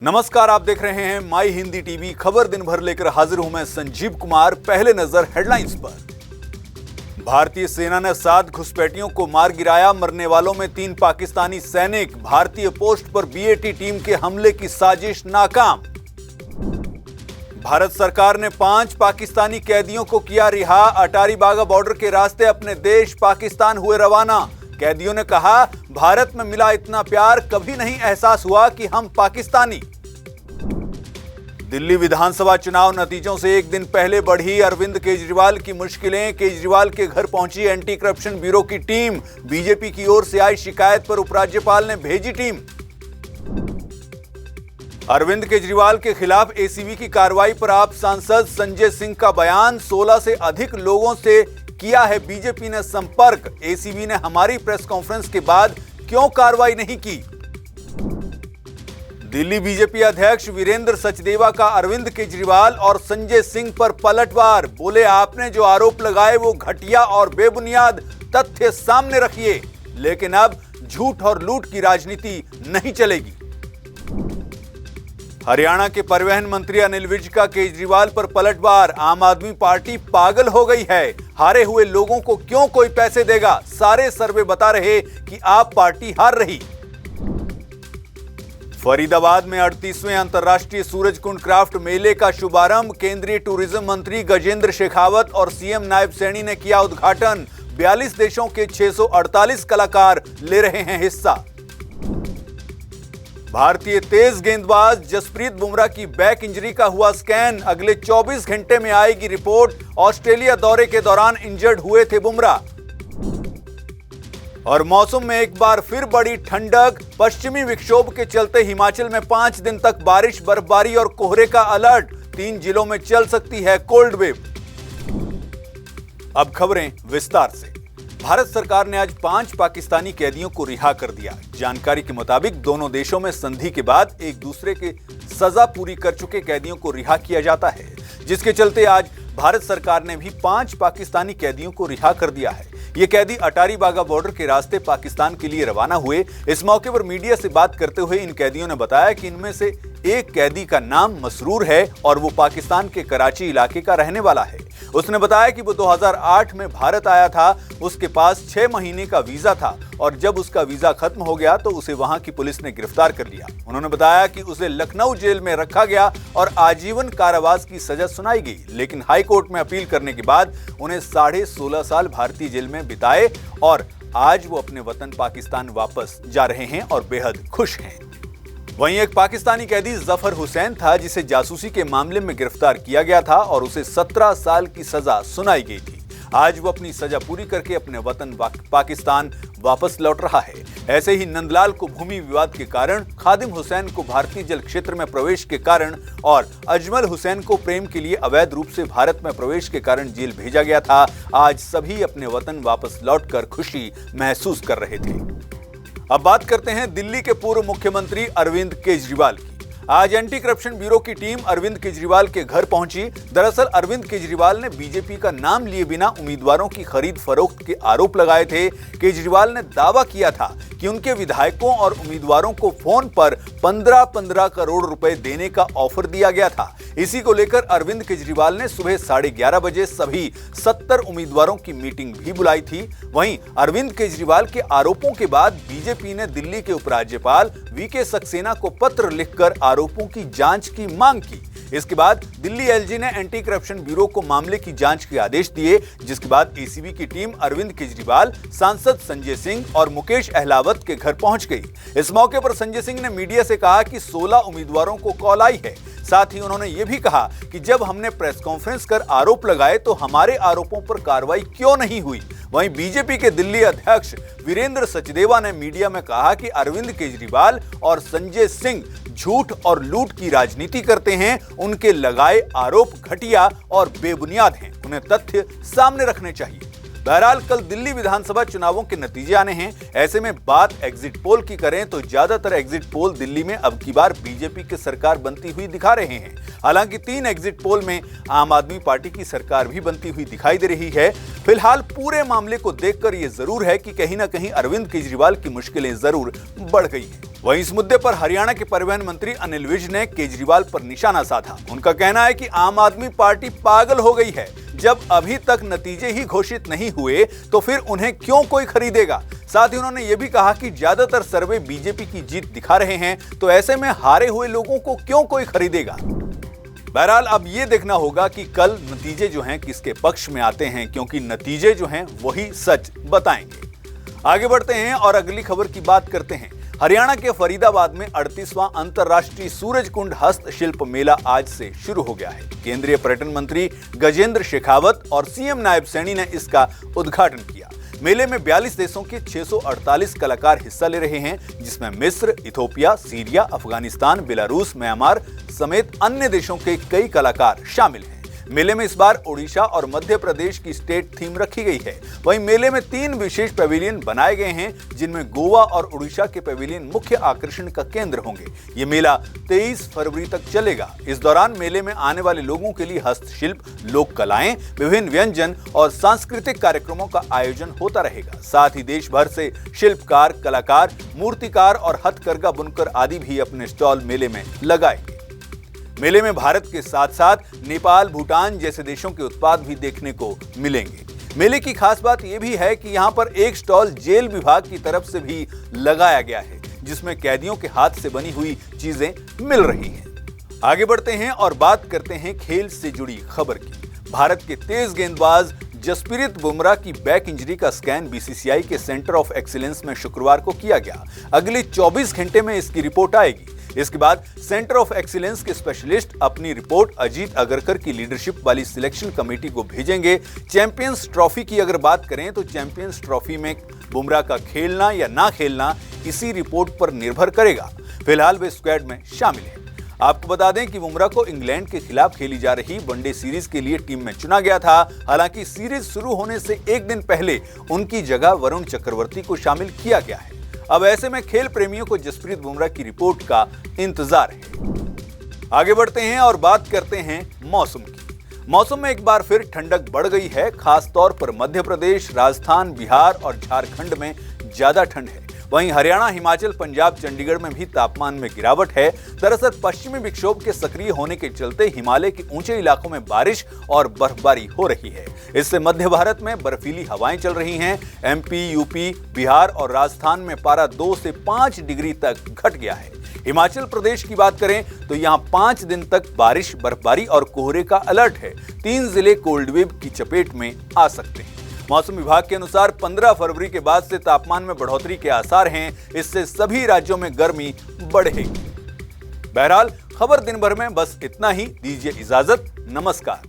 नमस्कार, आप देख रहे हैं माई हिंदी टीवी। खबर दिन भर लेकर हाजिर हूं मैं संजीव कुमार। पहले नजर हेडलाइंस पर। भारतीय सेना ने 7 घुसपैठियों को मार गिराया। मरने वालों में 3 पाकिस्तानी सैनिक। भारतीय पोस्ट पर बीएटी टीम के हमले की साजिश नाकाम। भारत सरकार ने 5 पाकिस्तानी कैदियों को किया रिहा। अटारी बागा बॉर्डर के रास्ते अपने देश पाकिस्तान हुए रवाना। कैदियों ने कहा, भारत में मिला इतना प्यार कभी नहीं एहसास हुआ कि हम पाकिस्तानी। दिल्ली विधानसभा चुनाव नतीजों से एक दिन पहले बढ़ी अरविंद केजरीवाल की मुश्किलें। केजरीवाल के घर पहुंची एंटी करप्शन ब्यूरो की टीम। बीजेपी की ओर से आई शिकायत पर उपराज्यपाल ने भेजी टीम। अरविंद केजरीवाल के खिलाफ एसीबी की कार्रवाई पर आप सांसद संजय सिंह का बयान। 16 से अधिक लोगों से किया है बीजेपी ने संपर्क। एसीबी ने हमारी प्रेस कॉन्फ्रेंस के बाद क्यों कार्रवाई नहीं की। दिल्ली बीजेपी अध्यक्ष वीरेंद्र सचदेवा का अरविंद केजरीवाल और संजय सिंह पर पलटवार। बोले, आपने जो आरोप लगाए वो घटिया और बेबुनियाद तथ्य सामने रखिए, लेकिन अब झूठ और लूट की राजनीति नहीं चलेगी। हरियाणा के परिवहन मंत्री अनिल विज का केजरीवाल पर पलटवार। आम आदमी पार्टी पागल हो गई है। हारे हुए लोगों को क्यों कोई पैसे देगा। सारे सर्वे बता रहे कि आप पार्टी हार रही। फरीदाबाद में 38वें अंतर्राष्ट्रीय सूरजकुंड क्राफ्ट मेले का शुभारंभ। केंद्रीय टूरिज्म मंत्री गजेंद्र शेखावत और सीएम नायब सैनी ने किया उद्घाटन। 42 देशों के 648 कलाकार ले रहे हैं हिस्सा। भारतीय तेज गेंदबाज जसप्रीत बुमराह की बैक इंजरी का हुआ स्कैन। अगले 24 घंटे में आएगी रिपोर्ट। ऑस्ट्रेलिया दौरे के दौरान इंजर्ड हुए थे बुमराह। और मौसम में एक बार फिर बड़ी ठंडक। पश्चिमी विक्षोभ के चलते हिमाचल में 5 दिन तक बारिश, बर्फबारी और कोहरे का अलर्ट। 3 जिलों में चल सकती है कोल्ड वेव। अब खबरें विस्तार से। भारत सरकार ने आज 5 पाकिस्तानी कैदियों को रिहा कर दिया। जानकारी के मुताबिक दोनों देशों में संधि के बाद एक दूसरे के सजा पूरी कर चुके कैदियों को रिहा किया जाता है, जिसके चलते आज भारत सरकार ने भी 5 पाकिस्तानी कैदियों को रिहा कर दिया है। ये कैदी अटारी बागा बॉर्डर के रास्ते पाकिस्तान के लिए रवाना हुए। इस मौके पर मीडिया से बात करते हुए इन कैदियों ने बताया कि इनमें से एक कैदी का नाम मसरूर है और वो पाकिस्तान के कराची इलाके का रहने वाला है। उसने बताया कि वो 2008 में भारत आया था। उसके पास 6 महीने का वीजा था और जब उसका वीजा खत्म हो गया तो उसे वहां की पुलिस ने गिरफ्तार कर लिया। उन्होंने बताया कि उसे लखनऊ जेल में रखा गया और आजीवन कारावास की सजा सुनाई गई, लेकिन हाई कोर्ट में अपील करने के बाद उन्हें 16.5 साल भारतीय जेल में बिताए और आज वो अपने वतन पाकिस्तान वापस जा रहे हैं और बेहद खुश हैं। वहीं एक पाकिस्तानी कैदी जफर हुसैन था, जिसे जासूसी के मामले में गिरफ्तार किया गया था और उसे 17 साल की सजा सुनाई गई थी। आज वो अपनी सजा पूरी करके अपने वतन पाकिस्तान वापस लौट रहा है। ऐसे ही नंदलाल को भूमि विवाद के कारण, खादिम हुसैन को भारतीय जल क्षेत्र में प्रवेश के कारण और अजमल हुसैन को प्रेम के लिए अवैध रूप से भारत में प्रवेश के कारण जेल भेजा गया था। आज सभी अपने वतन वापस लौटकर खुशी महसूस कर रहे थे। अब बात करते हैं दिल्ली के पूर्व मुख्यमंत्री अरविंद केजरीवाल की। आज एंटी करप्शन ब्यूरो की टीम अरविंद केजरीवाल के घर पहुंची। दरअसल अरविंद केजरीवाल ने बीजेपी का नाम लिए बिना उम्मीदवारों की खरीद फरोख्त के आरोप लगाए थे। केजरीवाल ने दावा किया था कि उनके विधायकों और उम्मीदवारों को फोन पर 15-15 करोड़ रुपए देने का ऑफर दिया गया था। इसी को लेकर अरविंद केजरीवाल ने सुबह 11:30 बजे सभी 70 उम्मीदवारों की मीटिंग भी बुलाई थी। वहीं अरविंद केजरीवाल के आरोपों के बाद बीजेपी ने दिल्ली के उपराज्यपाल वीके सक्सेना को पत्र लिखकर आरोपों की जांच की मांग की। इसके बाद दिल्ली एलजी ने एंटी करप्शन ब्यूरो को मामले की जांच के आदेश दिए, जिसके बाद एसीबी की टीम अरविंद केजरीवाल, सांसद संजय सिंह और मुकेश अहलावत के घर पहुंच गई। इस मौके पर संजय सिंह ने मीडिया से कहा कि 16 उम्मीदवारों को कॉल आई है। साथ ही उन्होंने ये भी कहा कि जब हमने प्रेस कॉन्फ्रेंस कर आरोप लगाए तो हमारे आरोपों पर कार्रवाई क्यों नहीं हुई। वहीं बीजेपी के दिल्ली अध्यक्ष वीरेंद्र सचदेवा ने मीडिया में कहा कि अरविंद केजरीवाल और संजय सिंह झूठ और लूट की राजनीति करते हैं। उनके लगाए आरोप घटिया और बेबुनियाद हैं। उन्हें तथ्य सामने रखने चाहिए। बहरहाल कल दिल्ली विधानसभा चुनावों के नतीजे आने हैं। ऐसे में बात एग्जिट पोल की करें तो ज्यादातर एग्जिट पोल दिल्ली में अब की बार बीजेपी की सरकार बनती हुई दिखा रहे हैं। हालांकि 3 एग्जिट पोल में आम आदमी पार्टी की सरकार भी बनती हुई दिखाई दे रही है। फिलहाल पूरे मामले को देखकर यह जरूर है कि कहीं ना कहीं अरविंद केजरीवाल की मुश्किलें जरूर बढ़ गई हैं। वहीं इस मुद्दे पर हरियाणा के परिवहन मंत्री अनिल विज ने केजरीवाल पर निशाना साधा। उनका कहना है कि आम आदमी पार्टी पागल हो गई है। जब अभी तक नतीजे ही घोषित नहीं हुए तो फिर उन्हें क्यों कोई खरीदेगा। साथ ही उन्होंने यह भी कहा कि ज्यादातर सर्वे बीजेपी की जीत दिखा रहे हैं, तो ऐसे में हारे हुए लोगों को क्यों कोई खरीदेगा। बहरहाल अब यह देखना होगा कि कल नतीजे जो हैं किसके पक्ष में आते हैं, क्योंकि नतीजे जो हैं वही सच बताएंगे। आगे बढ़ते हैं और अगली खबर की बात करते हैं। हरियाणा के फरीदाबाद में 38वां अंतर्राष्ट्रीय सूरजकुंड हस्तशिल्प मेला आज से शुरू हो गया है। केंद्रीय पर्यटन मंत्री गजेंद्र शेखावत और सीएम नायब सैनी ने इसका उद्घाटन किया। मेले में 42 देशों के 648 कलाकार हिस्सा ले रहे हैं, जिसमें मिस्र, Ethiopia, Syria, Afghanistan, Belarus, Myanmar समेत अन्य देशों के कई कलाकार शामिल हैं। मेले में इस बार ओडिशा और मध्य प्रदेश की स्टेट थीम रखी गई है। वहीं मेले में 3 विशेष पैविलियन बनाए गए हैं, जिनमें गोवा और उड़ीसा के पैविलियन मुख्य आकर्षण का केंद्र होंगे। ये मेला 23 फरवरी तक चलेगा। इस दौरान मेले में आने वाले लोगों के लिए हस्तशिल्प, लोक कलाएं, विभिन्न व्यंजन और सांस्कृतिक कार्यक्रमों का आयोजन होता रहेगा। साथ ही देश भर से शिल्पकार, कलाकार, मूर्तिकार और हथकरघा बुनकर आदि भी अपने स्टॉल मेले में लगाएंगे। मेले में भारत के साथ साथ नेपाल, भूटान जैसे देशों के उत्पाद भी देखने को मिलेंगे। मेले की खास बात यह भी है कि यहाँ पर एक स्टॉल जेल विभाग की तरफ से भी लगाया गया है, जिसमें कैदियों के हाथ से बनी हुई चीजें मिल रही हैं। आगे बढ़ते हैं और बात करते हैं खेल से जुड़ी खबर की। भारत के तेज गेंदबाज जसप्रीत बुमराह की बैक इंजरी का स्कैन बीसीसीआई के सेंटर ऑफ एक्सीलेंस में शुक्रवार को किया गया। अगले 24 घंटे में इसकी रिपोर्ट आएगी। इसके बाद सेंटर ऑफ एक्सीलेंस के स्पेशलिस्ट अपनी रिपोर्ट अजीत अगरकर की लीडरशिप वाली सिलेक्शन कमेटी को भेजेंगे। चैंपियंस ट्रॉफी की अगर बात करें तो चैंपियंस ट्रॉफी में बुमराह का खेलना या ना खेलना इसी रिपोर्ट पर निर्भर करेगा। फिलहाल वे स्क्वाड में शामिल हैं। आपको बता दें कि बुमराह को इंग्लैंड के खिलाफ खेली जा रही वनडे सीरीज के लिए टीम में चुना गया था। हालांकि सीरीज शुरू होने से एक दिन पहले उनकी जगह वरुण चक्रवर्ती को शामिल किया गया है। अब ऐसे में खेल प्रेमियों को जसप्रीत बुमराह की रिपोर्ट का इंतजार है। आगे बढ़ते हैं और बात करते हैं मौसम की। मौसम में एक बार फिर ठंडक बढ़ गई है। खास तौर पर मध्य प्रदेश, राजस्थान, बिहार और झारखंड में ज्यादा ठंड है। वहीं हरियाणा, हिमाचल, पंजाब, चंडीगढ़ में भी तापमान में गिरावट है। दरअसल पश्चिमी विक्षोभ के सक्रिय होने के चलते हिमालय के ऊंचे इलाकों में बारिश और बर्फबारी हो रही है। इससे मध्य भारत में बर्फीली हवाएं चल रही हैं। एमपी, यूपी, बिहार और राजस्थान में पारा 2 से 5 डिग्री तक घट गया है। हिमाचल प्रदेश की बात करें तो यहां 5 दिन तक बारिश, बर्फबारी और कोहरे का अलर्ट है। 3 जिले कोल्ड वेव की चपेट में आ सकते हैं। मौसम विभाग के अनुसार 15 फरवरी के बाद से तापमान में बढ़ोतरी के आसार हैं। इससे सभी राज्यों में गर्मी बढ़ेगी। बहरहाल खबर दिन भर में बस इतना ही। दीजिए इजाजत। नमस्कार।